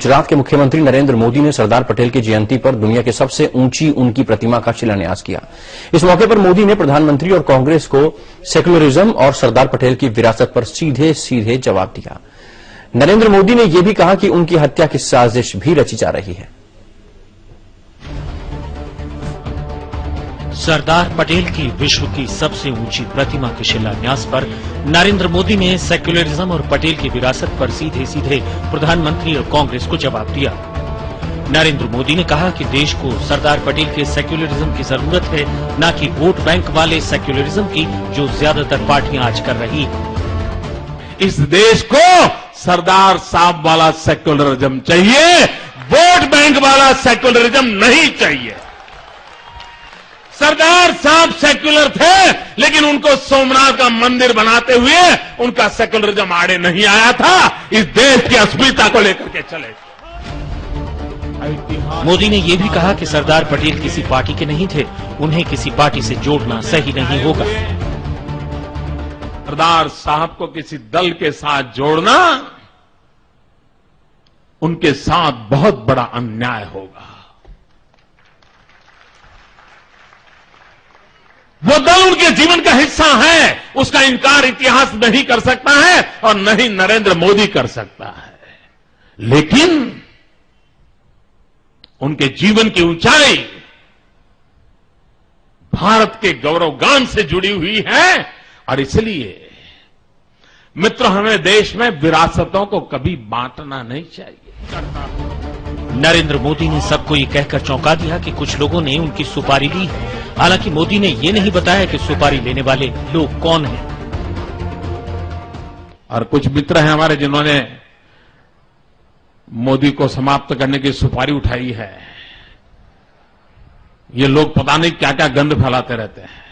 गुजरात के मुख्यमंत्री नरेंद्र मोदी ने सरदार पटेल की जयंती पर दुनिया के सबसे ऊंची उनकी प्रतिमा का शिलान्यास किया। इस मौके पर मोदी ने प्रधानमंत्री और कांग्रेस को सेक्युलरिज्म और सरदार पटेल की विरासत पर सीधे सीधे जवाब दिया। नरेंद्र मोदी ने यह भी कहा कि उनकी हत्या की साजिश भी रची जा रही है। सरदार पटेल की विश्व की सबसे ऊंची प्रतिमा के शिलान्यास पर नरेंद्र मोदी ने सेक्युलरिज्म और पटेल की विरासत पर सीधे सीधे प्रधानमंत्री और कांग्रेस को जवाब दिया। नरेंद्र मोदी ने कहा कि देश को सरदार पटेल के सेक्युलरिज्म की जरूरत है, न कि वोट बैंक वाले सेक्युलरिज्म की जो ज्यादातर पार्टियां आज कर रही। इस देश को सरदार साहब वाला सेक्युलरिज्म चाहिए, वोट बैंक वाला सेक्युलरिज्म नहीं चाहिए। सरदार साहब सेक्युलर थे, लेकिन उनको सोमनाथ का मंदिर बनाते हुए उनका सेक्युलरिज्म आड़े नहीं आया था। इस देश की अस्मिता को लेकर के चले। मोदी ने यह भी कहा कि सरदार पटेल किसी पार्टी के नहीं थे, उन्हें किसी पार्टी से जोड़ना सही नहीं होगा। सरदार साहब को किसी दल के साथ जोड़ना उनके साथ बहुत बड़ा अन्याय होगा। वो दल उनके जीवन का हिस्सा है, उसका इनकार इतिहास नहीं कर सकता है और नहीं नरेंद्र मोदी कर सकता है। लेकिन उनके जीवन की ऊंचाई भारत के गौरवगान से जुड़ी हुई है और इसलिए मित्रों, हमें देश में विरासतों को कभी बांटना नहीं चाहिए। नरेंद्र मोदी ने सबको ये कहकर चौंका दिया कि कुछ लोगों ने उनकी सुपारी ली है। हालांकि मोदी ने ये नहीं बताया कि सुपारी लेने वाले लोग कौन हैं। और कुछ मित्र हैं हमारे जिन्होंने मोदी को समाप्त करने की सुपारी उठाई है। ये लोग पता नहीं क्या क्या गंद फैलाते रहते हैं।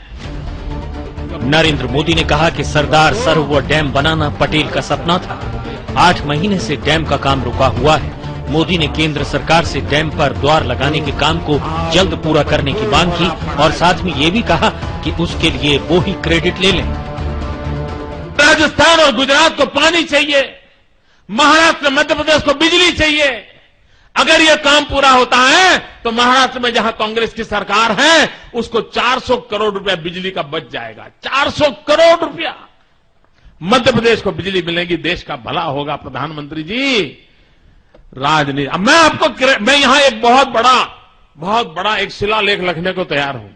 नरेंद्र मोदी ने कहा कि सरदार सरोवर डैम बनाना पटेल का सपना था। 8 महीने से डैम का काम रुका हुआ है। मोदी ने केंद्र सरकार से डैम पर द्वार लगाने के काम को जल्द पूरा करने की मांग की और साथ में ये भी कहा कि उसके लिए वो ही क्रेडिट ले लें। राजस्थान और गुजरात को पानी चाहिए, महाराष्ट्र मध्य प्रदेश को बिजली चाहिए। अगर ये काम पूरा होता है तो महाराष्ट्र में जहां कांग्रेस की सरकार है उसको 400 करोड़ रुपया बिजली का बच जाएगा। 400 करोड़ रुपया मध्य प्रदेश को बिजली मिलेगी, देश का भला होगा। प्रधानमंत्री जी, राजनीति, अब मैं यहां एक बहुत बड़ा एक शिलालेख लिखने को तैयार हूं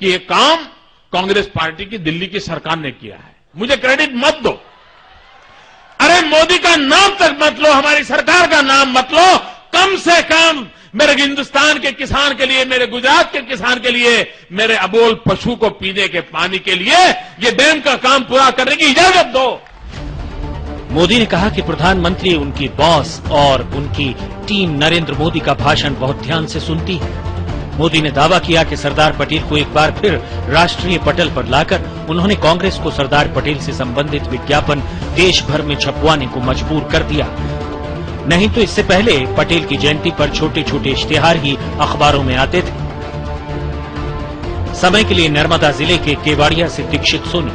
कि ये काम कांग्रेस पार्टी की दिल्ली की सरकार ने किया है। मुझे क्रेडिट मत दो। अरे मोदी का नाम तक मत लो, हमारी सरकार का नाम मत लो। कम से कम मेरे हिंदुस्तान के किसान के लिए, मेरे गुजरात के किसान के लिए, मेरे अबोल पशु को पीने के पानी के लिए ये डैम का काम पूरा करने की इजाजत दो। मोदी ने कहा कि प्रधानमंत्री, उनकी बॉस और उनकी टीम नरेंद्र मोदी का भाषण बहुत ध्यान से सुनती है। मोदी ने दावा किया कि सरदार पटेल को एक बार फिर राष्ट्रीय पटल पर लाकर उन्होंने कांग्रेस को सरदार पटेल से संबंधित विज्ञापन देश भर में छपवाने को मजबूर कर दिया। नहीं तो इससे पहले पटेल की जयंती पर छोटे छोटे इश्तिहार ही अखबारों में आते थे। समय के लिए नर्मदा जिले के केवाड़िया से दीक्षित सोनी।